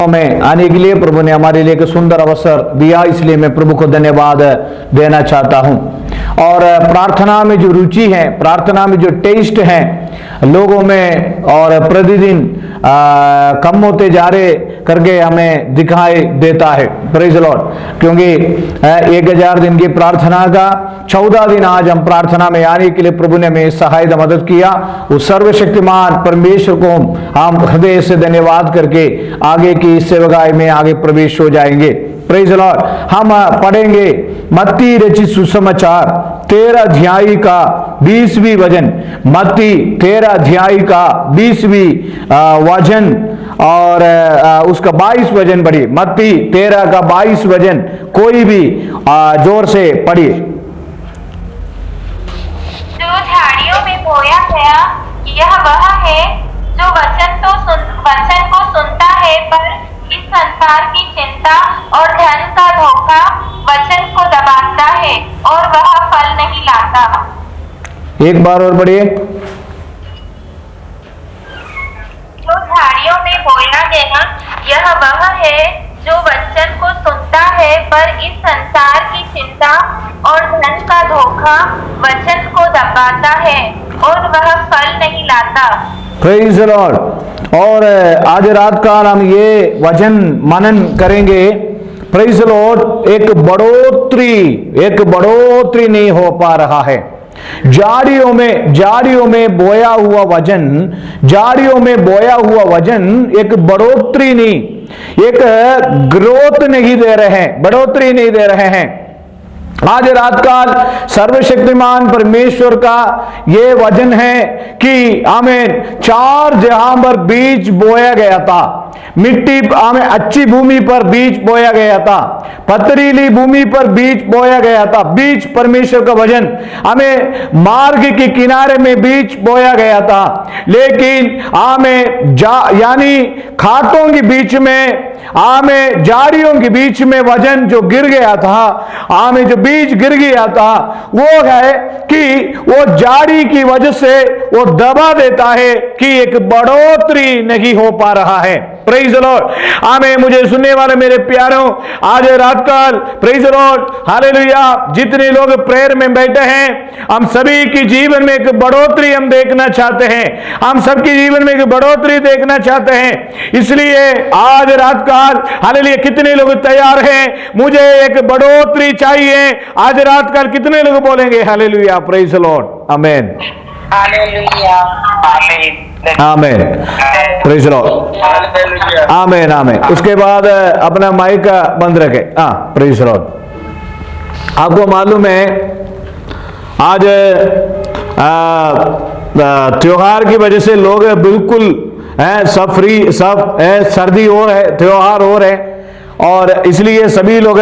में आने के लिए प्रभु ने हमारे लिए एक सुंदर अवसर दिया, इसलिए मैं प्रभु को धन्यवाद देना चाहता हूं। और प्रार्थना में जो रुचि है, प्रार्थना में जो टेस्ट है लोगों में, और प्रतिदिन कम होते जा रहे करके हमें दिखाई देता है। Praise Lord. क्योंकि 1000 दिन की प्रार्थना का 14 दिन आज हम प्रार्थना में आने के लिए प्रभु ने हमें सहायता मदद किया। उस सर्वशक्तिमान परमेश्वर को हम हृदय से धन्यवाद करके आगे की इस सेवकाई में आगे प्रवेश हो जाएंगे। Praise Lord. हम पढ़ेंगे मत्ती रचित सुसमाचार 13 अध्याय का 20वीं वचन, मत्ती 13 अध्याय का 20वीं वचन और उसका 22 वचन पढ़िए। मत्ती 13 का 22 वचन कोई भी जोर से पढ़िए। जो झाड़ियों में बोया गया यह वह है जो वचन को सुनता है, पर इस संसार की चिंता और धन का धोखा वचन को दबाता है और वह फल नहीं लाता। एक बार और पढ़िए। जो झाड़ियों में बोया गया यह वह है जो वचन को सुनता है, पर इस संसार की चिंता और धन का धोखा वचन को दबाता है और वह फल नहीं लाता। Praise the Lord. और आज रात का हम ये वचन मनन करेंगे। Praise the Lord. एक बढ़ोतरी नहीं हो पा रहा है। झाड़ियों में बोया हुआ वचन एक बढ़ोतरी नहीं, एक ग्रोथ नहीं दे रहे हैं, बढ़ोतरी नहीं दे रहे हैं। आज रात काल सर्वशक्तिमान परमेश्वर का ये वचन है कि आमीन। 4 जहां पर बीज बोया गया था, मिट्टी हमें अच्छी भूमि पर बीज बोया गया था, पथरीली भूमि पर बीज बोया गया था। बीज परमेश्वर का वचन हमें मार्ग के किनारे में बीज बोया गया था, लेकिन हमें यानी खातों के बीच में, हमें झाड़ियों के बीच में वचन जो गिर गया था, हमें जो बीज गिर गया था, वो है कि वो झाड़ी की वजह से वो दबा देता है कि एक बढ़ोतरी नहीं हो पा रहा है। Praise the Lord. आमीन। मुझे सुनने वाले मेरे प्यारों, आज रात काल प्रेज द लॉर्ड, हालेलुया, जितने लोग प्रेयर में बैठे हैं, हम सभी की जीवन में एक बढ़ोतरी हम देखना चाहते हैं। हम सबके जीवन में एक बढ़ोतरी देखना चाहते हैं। इसलिए आज रात काल हालेलुया, कितने लोग तैयार हैं? मुझे एक बढ़ोतरी चाहिए। आज रात काल कितने लोग बोलेंगे हालेलुया, प्रेज द लॉर्ड, आमीन, हालेलुया, आमीन, आमीन, प्रेज द लॉर्ड, आमीन, आमीन। उसके बाद अपना माइक बंद रखे। हाँ, प्रेज द लॉर्ड। आपको मालूम है आज त्योहार की वजह से लोग बिल्कुल सब फ्री, सब सर्दी हो रहे, त्योहार हो रहे, और इसलिए सभी लोग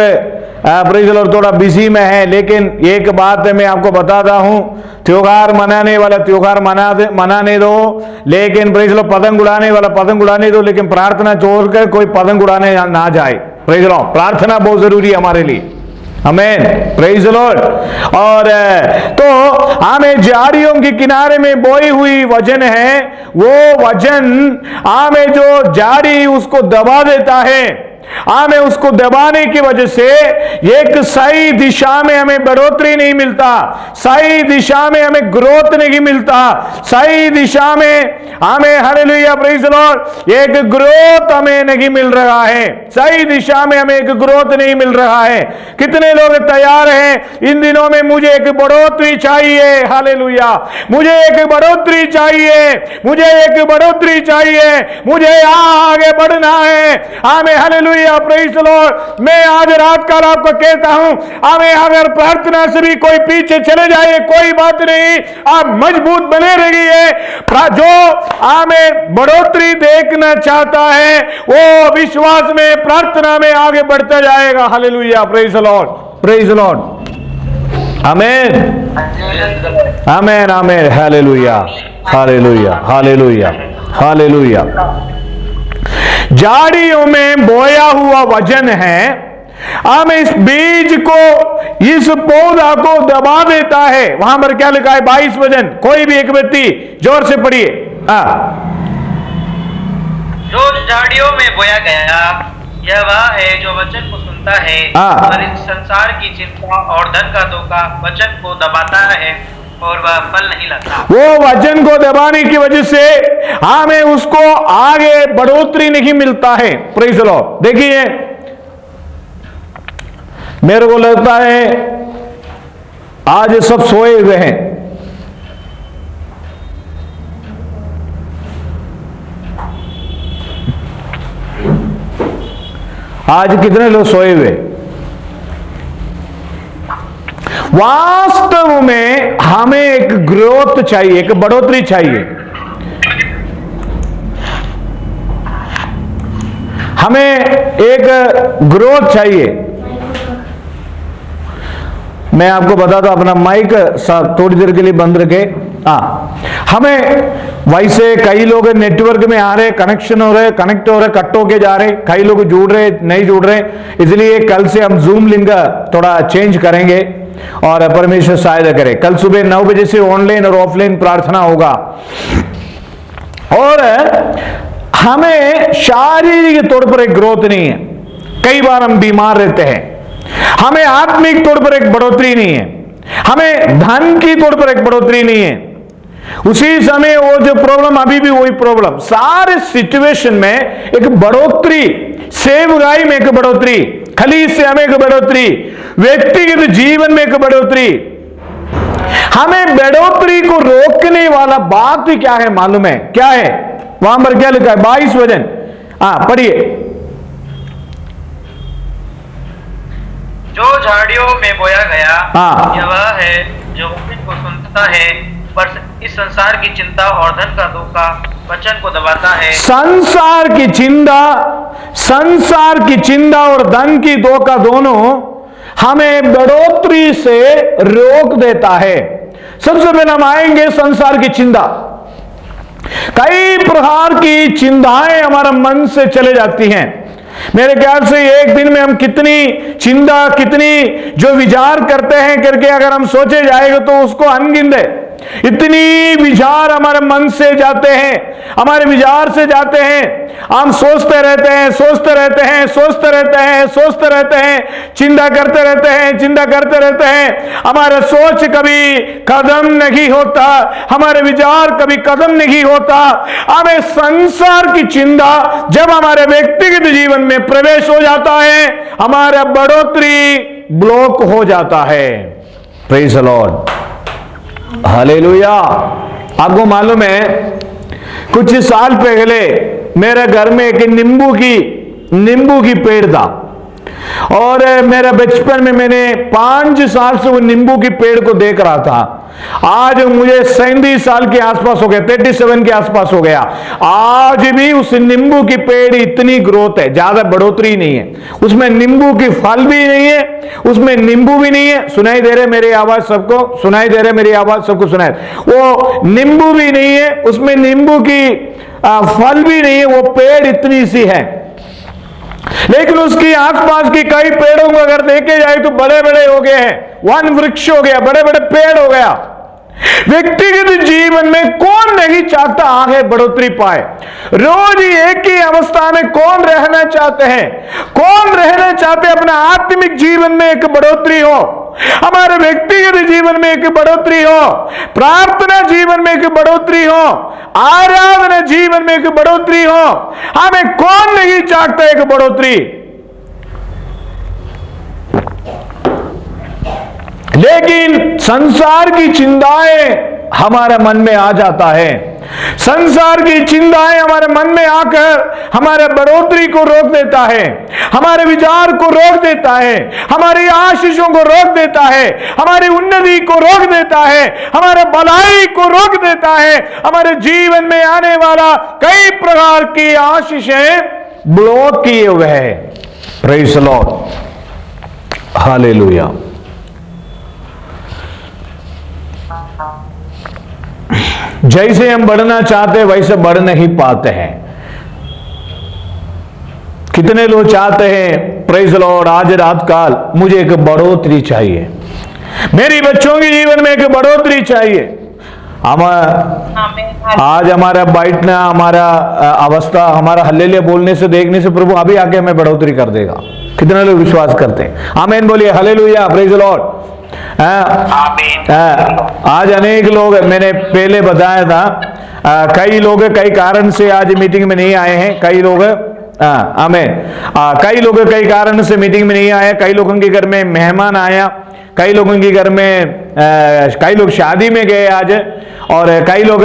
प्रेज द लॉर्ड थोड़ा बिजी में है। लेकिन एक बात मैं आपको बताता हूं, त्योहार मनाने वाला त्योहार मनाने दो, लेकिन प्रेज द लॉर्ड पतंग उड़ाने वाला पतंग उड़ाने दो, लेकिन प्रार्थना छोड़कर कोई पतंग उड़ाने ना जाए। Praise the Lord. प्रार्थना बहुत जरूरी है हमारे लिए। आमीन, प्रेज द लॉर्ड। और तो हमें झाड़ियों के किनारे में बोई हुई वचन है, वो वचन हमें जो झाड़ी उसको दबा देता है, हमें उसको दबाने की वजह से एक सही दिशा में हमें बढ़ोतरी नहीं मिलता, सही दिशा में हमें ग्रोथ नहीं मिलता, सही दिशा में हमें हालेलुया, प्रेज द लॉर्ड, एक ग्रोथ हमें नहीं मिल रहा है। सही दिशा में हमें एक ग्रोथ नहीं मिल रहा है। कितने लोग तैयार हैं इन दिनों में? मुझे एक बढ़ोतरी चाहिए, हालेलुया, मुझे एक बढ़ोतरी चाहिए, मुझे एक बढ़ोतरी चाहिए, मुझे आगे बढ़ना है। हमें हालेलुया, प्रेज द लॉर्ड। मैं आज रात का आपको कहता हूं, हमें अगर प्रार्थना से भी कोई पीछे चले जाए कोई बात नहीं, आप मजबूत बने रहिए। जो हमें बढ़ोतरी देखना चाहता है वो विश्वास में, प्रार्थना में आगे बढ़ता जाएगा। Hallelujah, praise the Lord, praise the Lord, आमीन, आमीन, आमीन, हालेलुया, हालेलुया, हालेलुया, हालेलुया। झाड़ियों में बोया हुआ वचन है, हम इस बीज को, इस पौधा को दबा देता है। वहां पर क्या लिखा है? 22 वचन। कोई भी एक व्यक्ति जोर से पढ़िए। जो झाड़ियों में बोया गया यह वह है जो वचन को सुनता है हाँ। पर इस संसार की चिंता और धन का धोखा वचन को दबाता है और वह फल नहीं लाता। वो वचन को दबाने की वजह से हमें उसको आगे बढ़ोतरी नहीं मिलता है। Praise the Lord. देखिए, मेरे को लगता है आज सब सोए हुए हैं। आज कितने लोग सोए हुए? वास्तव में हमें एक ग्रोथ चाहिए, एक बढ़ोतरी चाहिए। हमें एक ग्रोथ चाहिए। मैं आपको बताता हूं, अपना माइक थोड़ी देर के लिए बंद रखे। हमें वैसे कई लोग नेटवर्क में आ रहे, कनेक्शन हो रहे, कनेक्ट हो रहे, कट होके जा रहे, कई लोग जुड़ रहे नहीं जुड़ रहे, इसलिए कल से हम जूम लिंक थोड़ा चेंज करेंगे और परमेश्वर सहायता करे। कल सुबह 9 बजे से ऑनलाइन और ऑफलाइन प्रार्थना होगा। और हमें शारीरिक तौर पर एक ग्रोथ नहीं है। कई बार हम बीमार रहते हैं। हमें आत्मिक तौर पर एक बढ़ोतरी नहीं है। हमें धन की तौर पर एक बढ़ोतरी नहीं है। उसी समय वो जो प्रॉब्लम, अभी भी वही प्रॉब्लम। सारे सिचुएशन में एक बढ़ोतरी, सेवगाई में एक बढ़ोतरी, खलीसिया में एक बढ़ोतरी, व्यक्तिगत जीवन में एक बढ़ोतरी। हमें बढ़ोतरी को रोकने वाला बात क्या है मालूम है? क्या है वहां पर? क्या लिखा है? 22 वचन पढ़िए। जो झाड़ियों में बोया गया यह वह है जो वचन को सुनता है पर इस संसार की चिंता और धन का धोखा वचन को दबाता है। संसार की चिंता और धन की धोखा दोनों हमें बढ़ोतरी से रोक देता है। सबसे पहले हम आएंगे संसार की चिंता। कई प्रकार की चिंताएं हमारे मन से चले जाती हैं। मेरे ख्याल से एक दिन में हम कितनी चिंता, कितनी जो विचार करते हैं करके अगर हम सोचे जाएगा तो उसको अनगिनत है। इतनी विचार हमारे मन से जाते हैं, हमारे विचार से जाते हैं। हम सोचते रहते हैं, सोचते रहते हैं, सोचते रहते हैं, सोचते रहते हैं, चिंता करते रहते हैं, चिंता करते रहते हैं। हमारा सोच कभी कदम नहीं होता, हमारे विचार कभी कदम नहीं होता। हमें संसार की चिंता जब हमारे व्यक्तिगत जीवन में प्रवेश हो जाता है, हमारा बढ़ोतरी ब्लॉक हो जाता है। Praise the Lord, hallelujah. आपको मालूम है, कुछ साल पहले मेरे घर में एक नींबू की पेड़ था और मेरे बचपन में मैंने 5 साल से वो नींबू की पेड़ को देख रहा था। आज मुझे 37 साल के आसपास हो गया, 37 के आसपास हो गया। आज भी उस नींबू की पेड़ इतनी ग्रोथ है, ज्यादा बढ़ोतरी नहीं है। उसमें नींबू की फल भी नहीं है, उसमें नींबू भी नहीं है। सुनाई दे रहे मेरी आवाज सबको? सुनाई दे रहे मेरी आवाज सबको? सुनाई? वो नींबू भी नहीं है, उसमें नींबू की फल भी नहीं है। वो पेड़ इतनी सी है, लेकिन उसकी आसपास की कई पेड़ों को अगर देखे जाए तो बड़े बड़े हो गए हैं। वन वृक्ष हो गया, बड़े बड़े पेड़ हो गया। व्यक्तिगत जीवन में कौन नहीं चाहता आगे बढ़ोतरी पाए? रोज एक ही अवस्था में कौन रहना चाहते हैं? कौन रहना चाहते अपने आत्मिक जीवन में एक बढ़ोतरी हो, हमारे व्यक्तिगत जीवन में एक बढ़ोतरी हो, प्रार्थना जीवन में एक बढ़ोतरी हो, आराधना जीवन में एक बढ़ोतरी हो। हमें कौन नहीं चाहता एक बढ़ोतरी? लेकिन संसार की चिंताएं हमारे मन में आ जाता है। संसार की चिंताएं हमारे मन में आकर हमारे बढ़ोतरी को रोक देता है, हमारे विचार को रोक देता है, हमारी आशीषों को रोक देता है, हमारी उन्नति को रोक देता है, हमारे भलाई को रोक देता है। हमारे जीवन में आने वाला कई प्रकार की आशीषें ब्लॉक किए हुए हैं। Praise the Lord, hallelujah. जैसे हम बढ़ना चाहते हैं वैसे बढ़ नहीं पाते हैं। कितने लोग चाहते हैं, प्रेज़ द लॉर्ड, आज रात काल मुझे एक बढ़ोतरी चाहिए, मेरी बच्चों के जीवन में एक बढ़ोतरी चाहिए, हम आज हमारा बैठना, हमारा अवस्था, हमारा हल्लेलुया बोलने से, देखने से प्रभु अभी आके हमें बढ़ोतरी कर देगा। कितने लोग विश्वास करते हैं? आमीन बोलिए, हालेलुया, प्रेज द लॉर्ड। आज अनेक लोग, मैंने पहले बताया था, कई लोग कई कारण से आज मीटिंग में नहीं आए हैं। कई लोग आमीन, कई लोग कई कारण से मीटिंग में नहीं आए। कई लोगों के घर में मेहमान आया, कई लोगों के घर में कई लोग शादी में गए आज, और कई लोग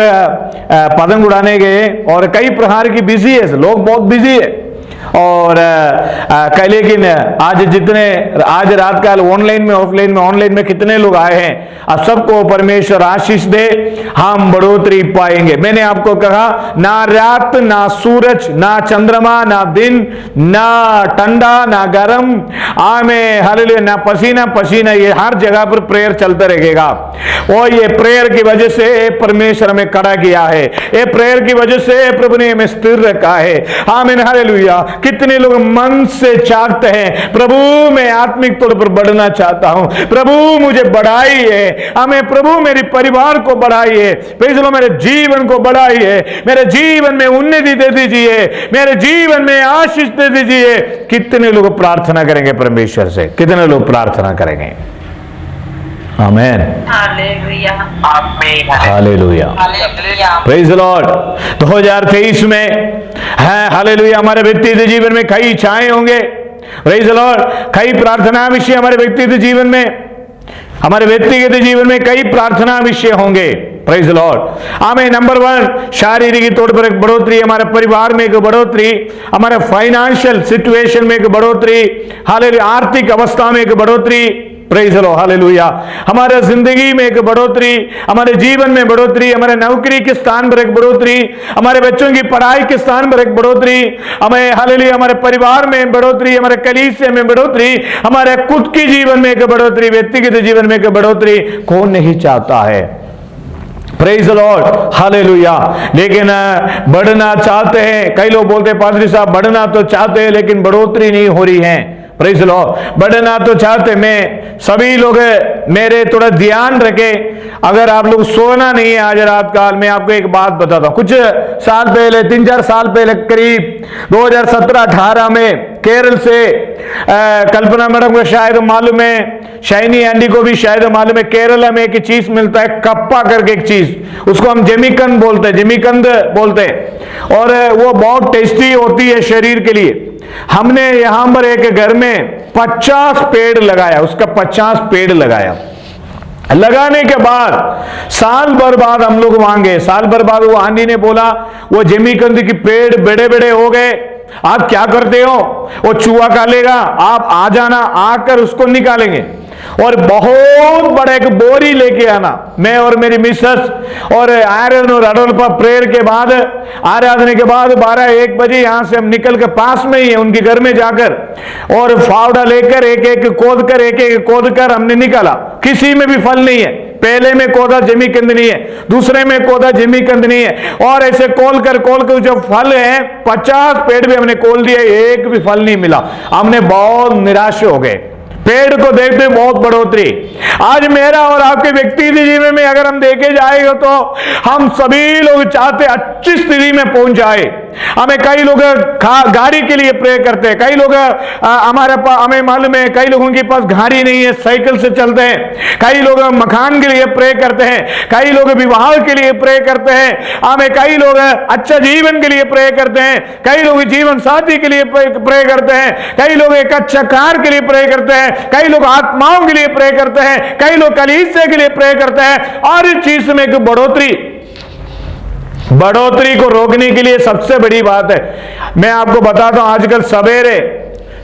पतंग उड़ाने गए, और कई प्रकार की बिजी है, लोग बहुत बिजी है। और लेकिन आज जितने आज रात काल ऑनलाइन में, ऑफलाइन में, ऑनलाइन में कितने लोग आए हैं, अब सबको परमेश्वर आशीष दे, हम बढ़ोतरी पाएंगे। मैंने आपको कहा, ना रात, ना सूरज, ना चंद्रमा, ना दिन, ना ठंडा, ना गर्म, आमें हालेलुया, ना पसीना पसीना, ये हर जगह पर प्रेयर चलता रहेगा। और ये प्रेयर की वजह से परमेश्वर हमें खड़ा किया है, ये प्रेयर की वजह से प्रभु ने हमें स्थिर रखा है। आमीन हालेलुया। कितने लोग मन से चाहते हैं, प्रभु मैं आत्मिक तौर पर बढ़ना चाहता हूं, प्रभु मुझे बढ़ाइए, हमें प्रभु मेरे परिवार को बढ़ाइए, मेरे जीवन को बढ़ाइए, मेरे जीवन में उन्नति दे दीजिए, मेरे जीवन में आशीष दे दीजिए। कितने लोग प्रार्थना करेंगे परमेश्वर से? कितने लोग प्रार्थना करेंगे? Amen, hallelujah, hallelujah, praise the Lord. 2023 में है हालेलुया, हमारे व्यक्तिगत जीवन में कई इच्छाएं होंगे, प्रेज द लॉर्ड, कई प्रार्थना विषय हमारे व्यक्तिगत जीवन में, हमारे व्यक्तिगत जीवन में कई प्रार्थना विषय होंगे, praise the Lord. Amen. Number 1, शारीरिक तौर पर एक बढ़ोतरी, हमारे परिवार में एक बढ़ोतरी, हमारे फाइनेंशियल सिचुएशन में एक बढ़ोतरी, हालेलुया, आर्थिक अवस्था में एक बढ़ोतरी, प्रेज द लॉर्ड, हालेलुया, हमारे जिंदगी में एक बढ़ोतरी, हमारे जीवन में बढ़ोतरी, हमारे नौकरी के स्थान पर एक बढ़ोतरी, हमारे बच्चों की पढ़ाई के स्थान पर एक बढ़ोतरी, हमें हालेलुया, हमारे परिवार में बढ़ोतरी, हमारे कलीसिया में बढ़ोतरी, हमारे खुद की जीवन में एक बढ़ोतरी, व्यक्तिगत जीवन में एक बढ़ोतरी। कौन नहीं चाहता है? Praise the Lord, hallelujah. लेकिन बढ़ना चाहते हैं, कई लोग बोलते हैं पादरी साहब बढ़ना तो चाहते हैं लेकिन बढ़ोतरी नहीं हो रही है। प्रेज द लॉर्ड, बढ़ना तो चाहते, मैं सभी लोग मेरे थोड़ा ध्यान रखे, अगर आप लोग सोना नहीं है आज रात काल, मैं आपको एक बात बताता हूं। कुछ साल पहले, 3-4 साल पहले, करीब 2017-18 में केरल से कल्पना मैडम को शायद मालूम है, शाइनी एंडी को भी शायद मालूम है, केरला में एक चीज मिलता है, कप्पा करके एक चीज, उसको हम जेमिकंद बोलते हैं, जेमिकंद बोलते हैं, और वो बहुत टेस्टी होती है शरीर के लिए। हमने यहां पर एक घर में 50 पेड़ लगाया, उसका 50 पेड़ लगाया। लगाने के बाद साल भर बाद हम लोग मांगे, साल भर बाद वो आंटी ने बोला वो जेमिकंद की पेड़ बड़े बड़े हो गए, आप क्या करते हो, वो चूहा खालेगा, आप आ जाना, आकर उसको निकालेंगे, और बहुत बड़ा एक बोरी लेके आना। मैं और मेरी मिसेस और आयरन और अडोल्फा प्रेयर के बाद, आराधने के बाद 12-1 बजे यहां से हम निकल के पास में ही है उनके घर में जाकर, और फावड़ा लेकर एक एक खोद कर हमने निकाला। किसी में भी फल नहीं है, पहले में कोदा जेमिकंद नहीं है, दूसरे में कोदा जेमिकंद नहीं है, और ऐसे खोल कर जो फल है 50 पेड़ भी हमने खोल दिए, एक भी फल नहीं मिला। हमने बहुत निराश हो गए, पेड़ को देखते बहुत बढ़ोतरी। आज मेरा और आपके व्यक्तिगत जीवन में अगर हम देखे जाएगा तो हम सभी लोग चाहते अच्छी स्थिति में पहुंच जाए। हमें कई लोग गाड़ी के लिए प्रे करते हैं, कई लोग हमें मालूम है कई लोगों के पास गाड़ी नहीं है, साइकिल से चलते हैं, कई लोग मकान के लिए प्रे करते हैं, कई लोग विवाह के लिए प्रे करते हैं, हमें कई लोग अच्छा जीवन के लिए प्रे करते हैं, कई लोग जीवन साथी के लिए प्रे करते हैं, कई लोग एक अच्छा कार के लिए प्रे करते हैं, कई लोग आत्माओं के लिए प्रे करते हैं, कई लोग कलीसिया के लिए प्रे करते हैं। और इस चीज में एक बढ़ोतरी को रोकने के लिए सबसे बड़ी बात है, मैं आपको बताता हूं, आजकल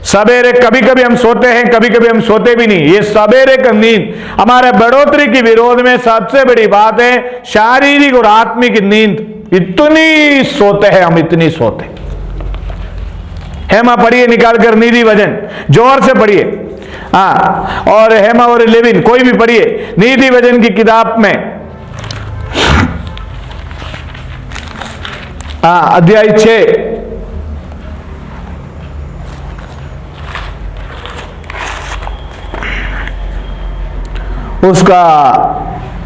सवेरे कभी कभी हम सोते हैं, कभी कभी हम सोते भी नहीं। ये सवेरे का नींद हमारे बढ़ोतरी के विरोध में सबसे बड़ी बात है। शारीरिक और आत्मिक नींद इतनी सोते हैं हम, इतनी सोते। हेमा पढ़िए निकाल कर निधि वजन, जोर से पढ़िए, हाँ, और हेमा और लेविन कोई भी पढ़िए निधि वजन की किताब में, अध्याय 6, उसका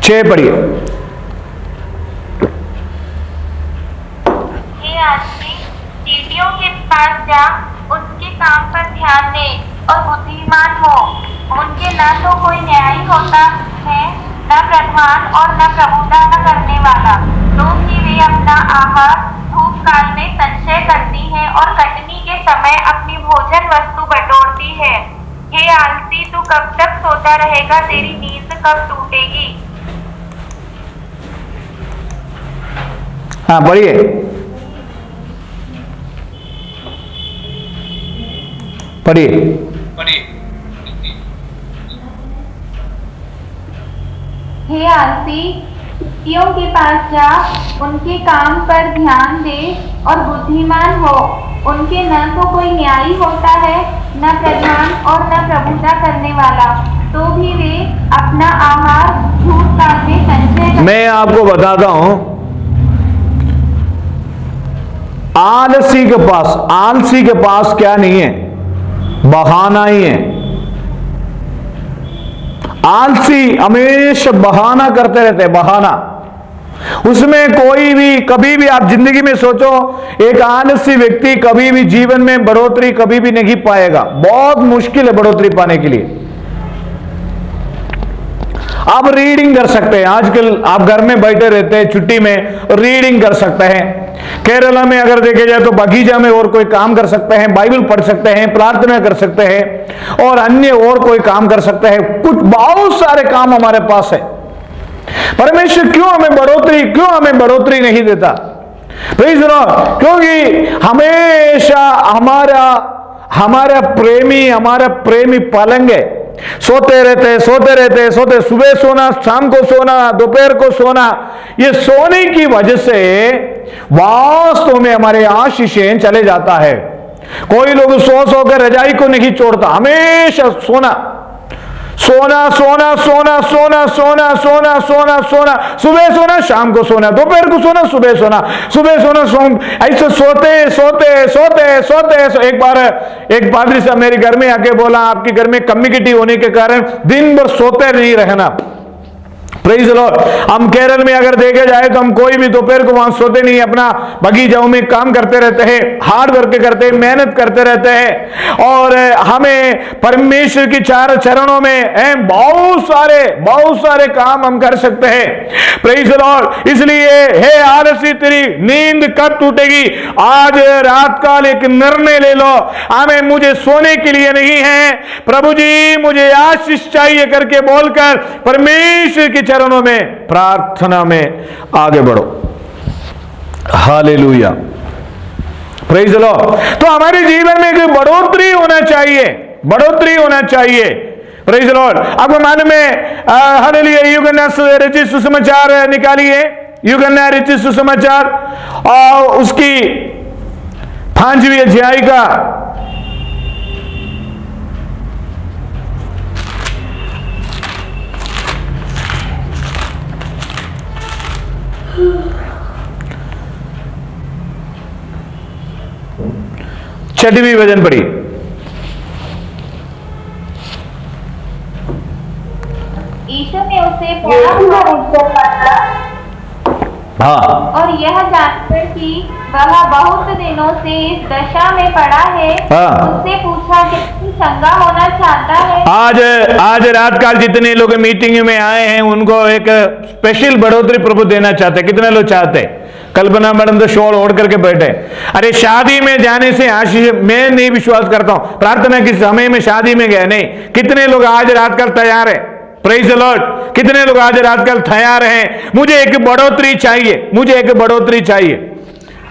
6 पढ़िए। जा उनके काम पर ध्यान दे और बुद्धिमान हो। उनके न तो कोई न्यायी होता है, न प्रधान और न प्रभुता करने वाला, तो भी वे अपना आहार धूप काल में संचय करती है और कटनी के समय अपनी भोजन वस्तु बटोरती है। हे आलसी, तू कब तक सोता रहेगा? तेरी नींद कब टूटेगी? हाँ पढ़िए। पढ़िए। हे आलसी, चुट्टियों के पास जा, उनके काम पर ध्यान दे और बुद्धिमान हो। उनके न तो कोई न्यायी होता है, न प्रधान और न प्रभुता करने वाला, तो भी वे अपना आहार धूप काल में संचय। मैं आपको बताता हूं, आलसी के पास क्या नहीं है? बहाना ही है। आलसी हमेशा बहाना करते रहते हैं, बहाना। उसमें कोई भी, कभी भी आप जिंदगी में सोचो, एक आलसी व्यक्ति कभी भी जीवन में बढ़ोतरी कभी भी नहीं पाएगा। बहुत मुश्किल है बढ़ोतरी पाने के लिए। आप रीडिंग कर सकते हैं, आजकल आप घर में बैठे रहते हैं, छुट्टी में रीडिंग कर सकते हैं। केरला में अगर देखे जाए तो बगीचा में और कोई काम कर सकते हैं, बाइबल पढ़ सकते हैं, प्रार्थना कर सकते हैं और अन्य और कोई काम कर सकते हैं। कुछ बहुत सारे काम हमारे पास है। परमेश्वर क्यों हमें बढ़ोतरी नहीं देता? प्लीज सुनो, क्योंकि हमेशा हमारा प्रेमी पलंग है। सोते रहते, सुबह सोना, शाम को सोना, दोपहर को सोना। ये सोने की वजह से वास्तव में हमारे आशीषें चले जाता है। कोई लोग सो कर रजाई को नहीं छोड़ता, हमेशा सोना, सुबह सोना, शाम को सोना, दोपहर को सोना, सुबह सोना, ऐसे सोते। एक पादरी साहब मेरे घर में आके बोला, आपके घर में कम्युनिटी होने के कारण दिन भर सोते नहीं रहना। Praise the Lord. हम केरल में अगर देखे जाए तो हम कोई भी दोपहर को वहां सोते नहीं, अपना बगीचाओं में काम करते रहते हैं, हार्ड वर्क करते हैं, मेहनत करते रहते हैं और हमें परमेश्वर की चार चरणों में बहुत सारे काम हम कर सकते हैं। Praise the Lord. इसलिए हे आलसी, तेरी नींद कब टूटेगी? आज रात काल एक निर्णय ले लो, हमें मुझे सोने के लिए नहीं है, प्रभु जी मुझे आशीष चाहिए करके बोलकर परमेश्वर की चरणों में प्रार्थना में आगे बढ़ो। Hallelujah, praise the Lord. तो हमारे जीवन में एक बढ़ोतरी होना चाहिए, प्रेज़ द लॉर्ड। आपको मालूम है, हालेलुया, यूहन्ना रचित सुसमाचार निकालिए, यूहन्ना रचित सुसमाचार और उसकी 5वीं अध्याय का 6वीं वचन पढ़ी। यीशु ने उसे और यह जानकर कि वह बहुत दिनों से इस दशा में पड़ा है, उससे पूछा कि तू चंगा होना चाहता है? आज रात काल जितने लोग मीटिंग में आए हैं उनको एक स्पेशल बढ़ोतरी प्रभु देना चाहते हैं। कितने लोग चाहते हैं? कल्पना मैडम तो शॉल ओढ़ करके बैठे। अरे शादी में जाने से आशीष, मैं नहीं विश्वास करता हूं प्रार्थना के समय में शादी में गए नहीं। कितने लोग आज रात काल तैयार है? Praise the Lord. कितने लोग आज रात काल तैयार हैं? मुझे एक बढ़ोतरी चाहिए, मुझे एक बढ़ोतरी चाहिए।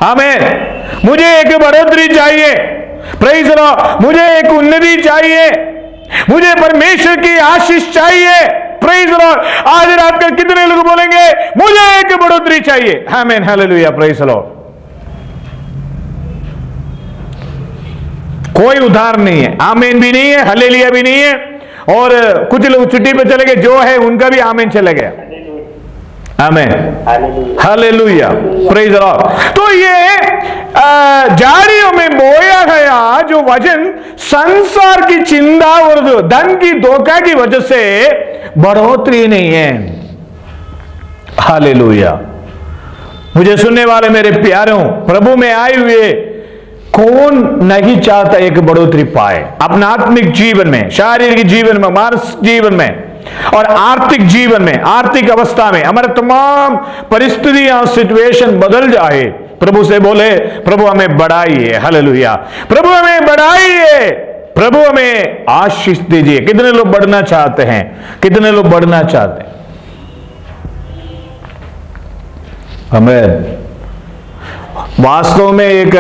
आमीन। मुझे एक बढ़ोतरी चाहिए, प्रेज़ द लॉर्ड। मुझे एक उन्नति चाहिए, मुझे परमेश्वर की आशीष चाहिए, प्रेज़ द लॉर्ड। आज रात का कितने लोग बोलेंगे मुझे एक बढ़ोतरी चाहिए? आमीन, हालेलुया, प्रेज़ द लॉर्ड। कोई उधार नहीं है, आमीन भी नहीं है, हालेलुया भी नहीं है। और कुछ लोग छुट्टी पे चले गए, जो है उनका भी आमीन चले गया। आमीन, हालेलुया, प्रेज़ द लॉर्ड। तो ये झाड़ियों में बोया गया जो वचन संसार की चिंता और धन की धोखा की वजह से बढ़ोतरी नहीं है। हालेलुया। मुझे सुनने वाले मेरे प्यारों, प्रभु में आए हुए कौन नहीं चाहता एक बढ़ोतरी पाए अपना आत्मिक जीवन में, शारीरिक जीवन में, मानसिक जीवन में और आर्थिक जीवन में, आर्थिक अवस्था में हमारे तमाम परिस्थितियां, सिचुएशन बदल जाए। प्रभु से बोले, प्रभु हमें बढ़ाइए, हालेलुया, प्रभु हमें बढ़ाइए, प्रभु हमें आशीष दीजिए। कितने लोग बढ़ना चाहते हैं? कितने लोग बढ़ना चाहते हैं? हमें वास्तव में एक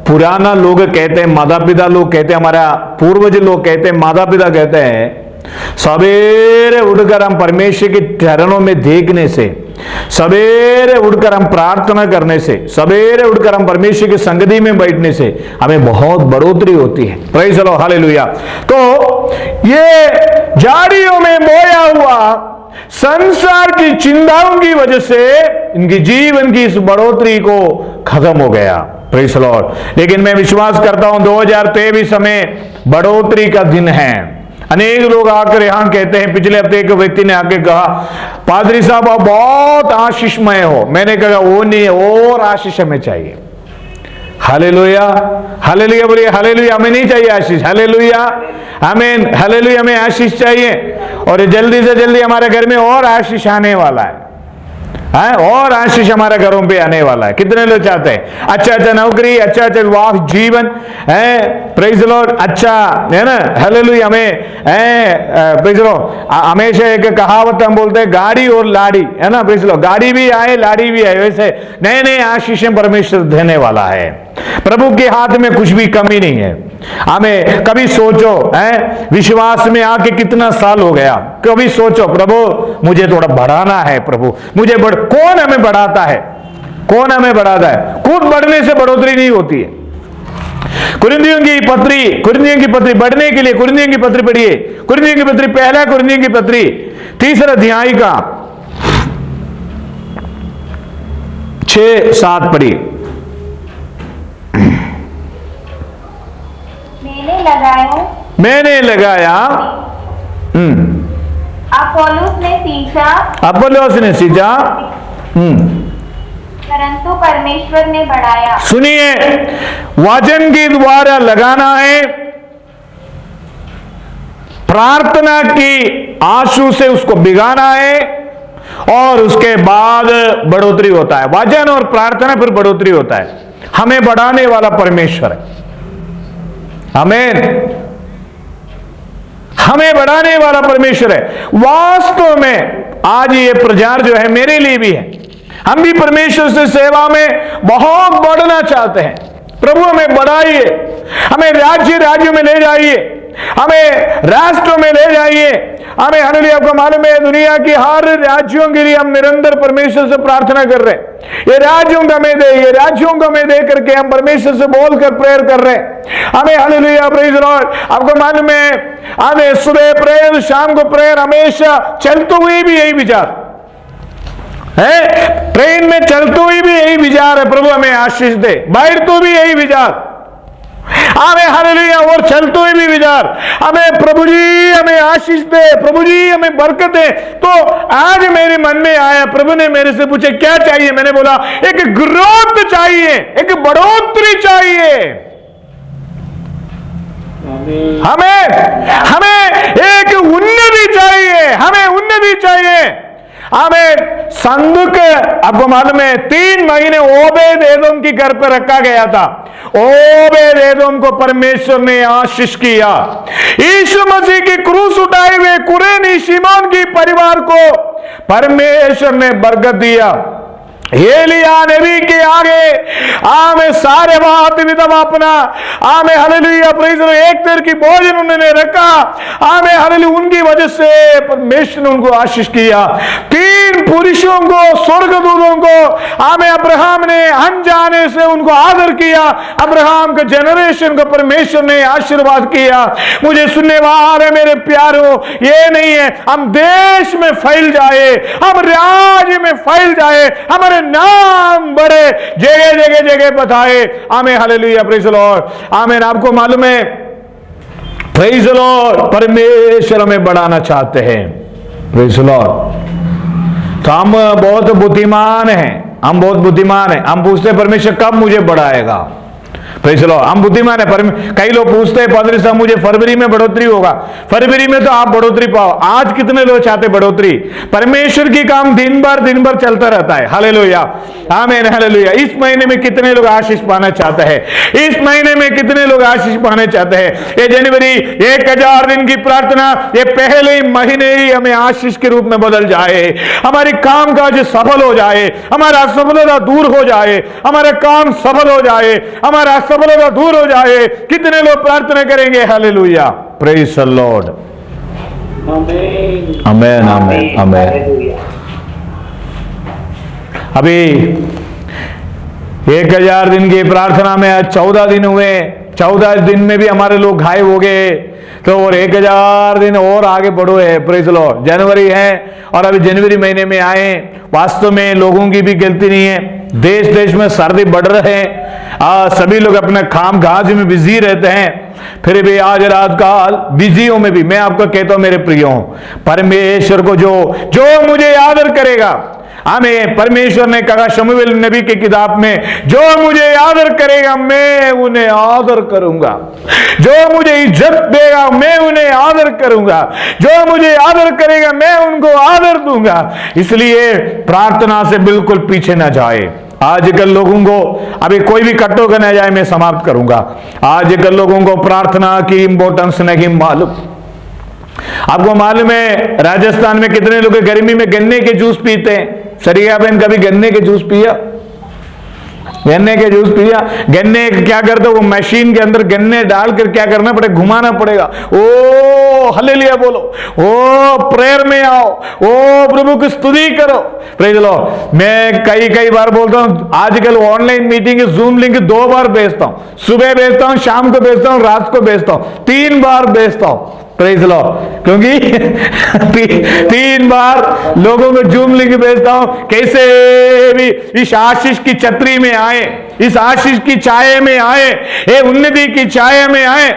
पुराना लोग कहते हैं, माता पिता लोग कहते हैं, हमारा पूर्वज लोग कहते हैं, माता पिता कहते हैं, सवेरे उठकर हम परमेश्वर के चरणों में देखने से, सवेरे उठकर हम प्रार्थना करने से, सवेरे उठकर हम परमेश्वर की संगति में बैठने से हमें बहुत बढ़ोतरी होती है। Praise the Lord, hallelujah. तो ये झाड़ियों में बोया हुआ संसार की चिंताओं की वजह से इनकी जीवन की इस बढ़ोतरी को खत्म हो गया। Praise the Lord. लेकिन मैं विश्वास करता हूं 2023 में बढ़ोतरी का दिन है। अनेक लोग आकर यहां कहते हैं, पिछले हफ्ते एक व्यक्ति ने आके कहा, पादरी साहब आप बहुत आशीषमय हो। मैंने कहा वो नहीं है, और आशीष हमें चाहिए। हालेलुया, हालेलुया बोलिए, हालेलुया। हमें नहीं चाहिए आशीष, हालेलुया, आमीन, हालेलुया। हमें आशीष चाहिए और जल्दी से जल्दी हमारे घर में और आशीष आने वाला है, और आशीष हमारे घरों पे आने वाला है। कितने लोग चाहते हैं अच्छा नौकरी, अच्छा विवाह जीवन है, प्रेज़ द लॉर्ड, अच्छा है ना, हालेलुया। हमें प्रेज़ द लॉर्ड, हमेशा एक कहावत हम बोलते हैं, गाड़ी और लाड़ी, है ना, प्रेज़ द लॉर्ड, गाड़ी भी आए लाड़ी भी आए। वैसे नए नए आशीषें परमेश्वर देने वाला है। प्रभु के हाथ में कुछ भी कमी नहीं है। हमें कभी सोचो, है विश्वास में आके कितना साल हो गया, कभी सोचो प्रभु मुझे थोड़ा बढ़ाना है, प्रभु मुझे कौन हमें बढ़ाता है? कौन हमें बढ़ाता है? खुद बढ़ने से बढ़ोतरी नहीं होती है। कुरिन्थियों की पत्री बढ़ने के लिए कुरिन्थियों की पत्री पढ़िए, कुरिन्थियों की पत्री, पहला कुरिन्थियों की पत्री 3 अध्याय का 6-7 पढ़िए। मैंने लगाया अपोलोस ने सींचा परंतु परमेश्वर ने बढ़ाया। सुनिए, वचन के द्वारा लगाना है, प्रार्थना की आंसू से उसको भिगाना है और उसके बाद बढ़ोतरी होता है। वचन और प्रार्थना फिर बढ़ोतरी होता है। हमें बढ़ाने वाला परमेश्वर है, आमीन। हमें बढ़ाने वाला परमेश्वर है। वास्तव में आज ये प्रचार जो है मेरे लिए भी है। हम भी परमेश्वर से सेवा में बहुत बढ़ना चाहते हैं। प्रभु हमें बढ़ाइए, हमें राज्यों में ले जाइए, हमें राष्ट्रों में ले जाइए, हमें, हालेलुया। आपको मालूम है दुनिया की हर राज्यों के लिए हम निरंतर परमेश्वर से प्रार्थना कर रहे हैं, ये राज्यों का में दे, ये राज्यों का में दे करके हम परमेश्वर से बोलकर प्रेयर कर रहे हैं। हमें, हालेलुया, प्रेज़ द लॉर्ड। आपको मालूम है हमें सुबह प्रेयर, शाम को प्रेयर, हमेशा चलते हुए भी यही विचार है, ट्रेन में चलते हुए भी यही विचार है, प्रभु हमें आशीष दे, बैठते भी यही विचार, हमें, हालेलुया, और चलते हुए भी विचार, हमें प्रभु जी हमें आशीष दे, प्रभु जी हमें बरकत दे। तो आज मेरे मन में आया, प्रभु ने मेरे से पूछे क्या चाहिए? मैंने बोला एक ग्रोथ चाहिए, एक बढ़ोतरी चाहिए। हमें एक उन्नति चाहिए, हमें उन्नति चाहिए। हमें संदूक, आपको मालूम है 3 महीने ओबेद एदोम की घर पर रखा गया था। ओबेद एदोम को परमेश्वर ने आशीष किया। यीशु मसीह की क्रूस उठाए हुए कुरेनी शिमोन की परिवार को परमेश्वर ने बरकत दिया। एलिया नबी के आगे आमे सारे बात विधवा अपना, आमे, हालेलुया, प्रेज़ द लॉर्ड, एक तरह की भोजन उन्होंने रखा, आमे, हालेलुया, उनकी वजह से परमेश्वर ने उनको आशीष किया। 3 पुरुषों को, स्वर्गदूतों को, आमे, अब्राहम ने अनजाने से उनको आदर किया। अब्राहम के जनरेशन को परमेश्वर ने आशीर्वाद किया। मुझे सुनने वाले मेरे प्यारों, ये नहीं है हम देश में फैल जाए, हम राज्य में फैल जाए, हमारे नाम बड़े जगह बताए, आमीन, हालेलुया, प्रेज़ द लॉर्ड, आमीन। आपको मालूम है प्रेज़ द लॉर्ड, परमेश्वर हमें बढ़ाना चाहते हैं, प्रेज़ द लॉर्ड। तो हम बहुत बुद्धिमान हैं, हम बहुत बुद्धिमान हैं। हम पूछते हैं परमेश्वर कब मुझे बढ़ाएगा? Praise the Lord. हम बुद्धिमान है। कई लोग पूछते हैं पादरी साहब मुझे फरवरी में बढ़ोतरी होगा। फरवरी में तो आप बढ़ोतरी पाओ। आज कितने लोग चाहते बढ़ोतरी? परमेश्वर की काम दिन भर चलता रहता है। हालेलुया, आमीन, हालेलुया। इस महीने में कितने लोग आशीष पाना चाहते हैं? इस महीने में कितने लोग आशीष पाना चाहते हैं? ये जनवरी 1000 दिन की प्रार्थना ये पहले महीने ही हमें आशीष के रूप में बदल जाए, हमारी काम काज सफल हो जाए, हमारा असफलता दूर हो जाए, हमारा काम सफल हो जाए, हमारा असफलता दूर हो जाए। कितने लोग प्रार्थना करेंगे? हालेलुया, प्रेज़ द लॉर्ड, आमीन, आमीन, आमीन। अभी 1000 दिन की प्रार्थना में आज 14 दिन हुए। 14 दिन में भी हमारे लोग गायब हो गए, तो और 1000 दिन और आगे बढ़ो है। Praise the Lord. जनवरी है और अभी जनवरी महीने में आए। वास्तव में लोगों की भी गलती नहीं है। देश देश में सर्दी बढ़ रहे हैं, सभी लोग अपने काम काज में बिजी रहते हैं। फिर भी आज रात काल बिजियों में भी मैं आपको कहता हूं मेरे प्रियों, परमेश्वर को जो मुझे आदर करेगा, हमें परमेश्वर ने कहा शमूएल नबी की किताब में, जो मुझे आदर करेगा मैं उन्हें आदर करूंगा, जो मुझे इज्जत देगा मैं उन्हें आदर करूंगा, जो मुझे आदर करेगा मैं उनको आदर दूंगा। इसलिए प्रार्थना से बिल्कुल पीछे ना जाए। आजकल लोगों को अभी कोई भी कट्टो का न जाए, मैं समाप्त करूंगा। आजकल लोगों को प्रार्थना की इंपॉर्टेंस नहीं मालूम। आपको मालूम है राजस्थान में कितने लोग गर्मी में गन्ने के जूस पीते हैं? सरिया बहन कभी गन्ने के जूस पिया? गन्ने के जूस पिया? गन्ने क्या करते वो मशीन के अंदर गन्ने डालकर क्या करना पड़ेगा? घुमाना पड़ेगा। ओ हालेलुया बोलो, ओ प्रेयर में आओ, ओ प्रभु की स्तुति करो। Praise the Lord. मैं कई बार बोलता हूं, आजकल ऑनलाइन मीटिंग जूम लिंक 2 बार भेजता हूं, सुबह भेजता हूं, शाम को भेजता हूं, रात को भेजता हूं, 3 बार भेजता हूं। Praise the Lord. क्योंकि 3 बार लोगों को जूम लिंक भेजता हूं, कैसे भी इस आशीष की छतरी में आए, इस आशीष की छाया में आए, ये उन्नति की छाया में आए।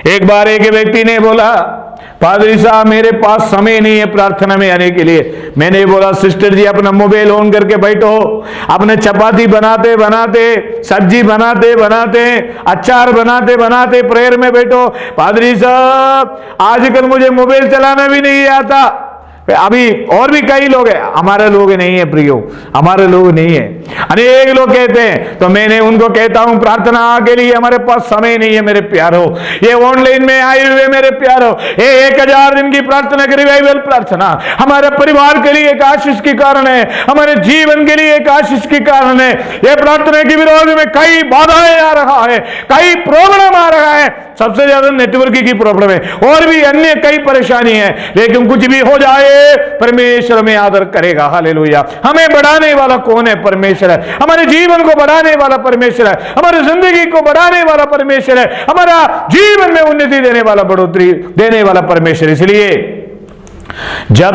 एक बार एक व्यक्ति ने बोला, पादरी साहब मेरे पास समय नहीं है प्रार्थना में आने के लिए। मैंने बोला सिस्टर जी अपना मोबाइल ऑन करके बैठो, अपने चपाती बनाते बनाते, सब्जी बनाते बनाते, अचार बनाते बनाते प्रेयर में बैठो। पादरी साहब आजकल मुझे मोबाइल चलाना भी नहीं आता। अभी और भी कई लोग हैं, हमारे लोग नहीं है प्रियो, हमारे लोग नहीं है। अनेक लोग कहते हैं, तो मैंने उनको कहता हूं प्रार्थना के लिए हमारे पास समय नहीं है मेरे प्यारो। ये ऑनलाइन में आए हुए मेरे प्यारो, ये 1000 दिन की प्रार्थना की रिवाइवल प्रार्थना हमारे परिवार के लिए एक आशीष के कारण है, हमारे जीवन के लिए एक आशीष के कारण है। ये प्रार्थना के विरोध में कई बाधाएं आ रहा है, कई प्रॉब्लम आ रहा है। सबसे ज्यादा नेटवर्क की प्रॉब्लम है और भी अन्य कई परेशानी है, लेकिन कुछ भी हो जाए परमेश्वर में आदर करेगा। हालेलुया। हमें बढ़ाने वाला कौन है? परमेश्वर है। हमारे जीवन को बढ़ाने वाला परमेश्वर है, हमारी जिंदगी को बढ़ाने वाला परमेश्वर है, हमारा जीवन में उन्नति देने वाला, बढ़ोतरी देने वाला परमेश्वर। इसलिए जब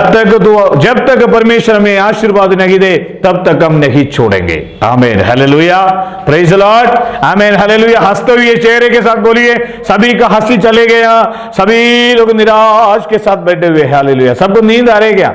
तक परमेश्वर में आशीर्वाद नहीं दे तब तक हम नहीं छोड़ेंगे। आमीन, हालेलुया, प्रेज़ द लॉर्ड, आमीन, हालेलुया। हंसते हुए चेहरे के साथ बोलिए, सभी का हंसी चले गया, सभी लोग निराश के साथ बैठे हुए। हालेलुया। सबको नींद आ रही क्या?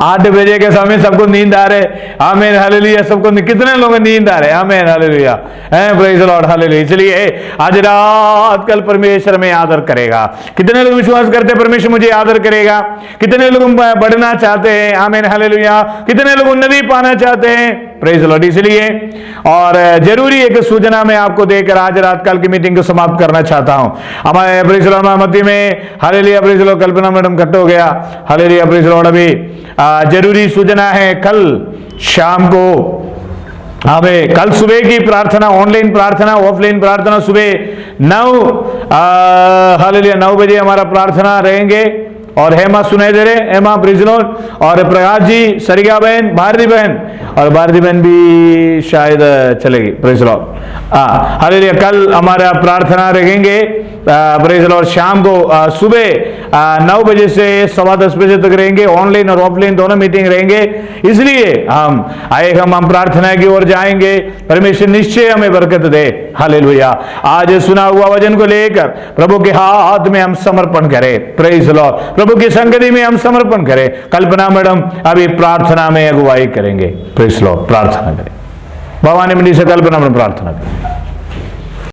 8 बजे के समय सबको नींद आ रहे? आमीन, हालेलुया। सबको कितने लोग नींद आ रहे? आमीन, hallelujah, praise the Lord, hallelujah. इसलिए आज रात कल परमेश्वर में आदर करेगा। कितने लोग विश्वास करते हैं परमेश्वर मुझे आदर करेगा? कितने लोग बढ़ना चाहते हैं? आमीन, हालेलुया। कितने लोग उन्नति पाना चाहते हैं? Praise the Lord. इसलिए और जरूरी एक सूचना मैं आपको देकर आज रात काल की मीटिंग को समाप्त करना चाहता हूं। हमारे प्रेज़ द लॉर्ड मध्य में hallelujah, praise the Lord, Kalpana madam cut हो गया। Hallelujah, praise the Lord. अभी जरूरी सूचना है, कल शाम को हमें कल सुबह की प्रार्थना, ऑनलाइन प्रार्थना, ऑफलाइन प्रार्थना सुबह 9 बजे हमारा प्रार्थना रहेंगे। और हेमा सुनाई दे रहे, हेमा प्रेज़ द लॉर्ड, और प्रकाश जी, सरिया बहन, भारती बहन, और भारती बहन भी शायद चलेगी। Praise the Lord. हालेलुया। कल हमारा प्रार्थना रहेंगे प्रेज़ द लॉर्ड शाम को सुबह 9 बजे से 10:15 बजे तक रहेंगे। ऑनलाइन और ऑफलाइन दोनों मीटिंग रहेंगे। इसलिए हम प्रार्थना की ओर जाएंगे। परमेश्वर निश्चय हमें बरकत दे। हालेलुया। आज सुना हुआ वचन को लेकर प्रभु के हाथ में हम समर्पण करें। Praise the Lord. प्रभु की संगति में हम समर्पण करें। कल्पना मैडम अभी प्रार्थना में अगुवाई करेंगे। Praise the Lord. प्रार्थना करें। भवानी मंडी से कल्पना में प्रार्थना करें।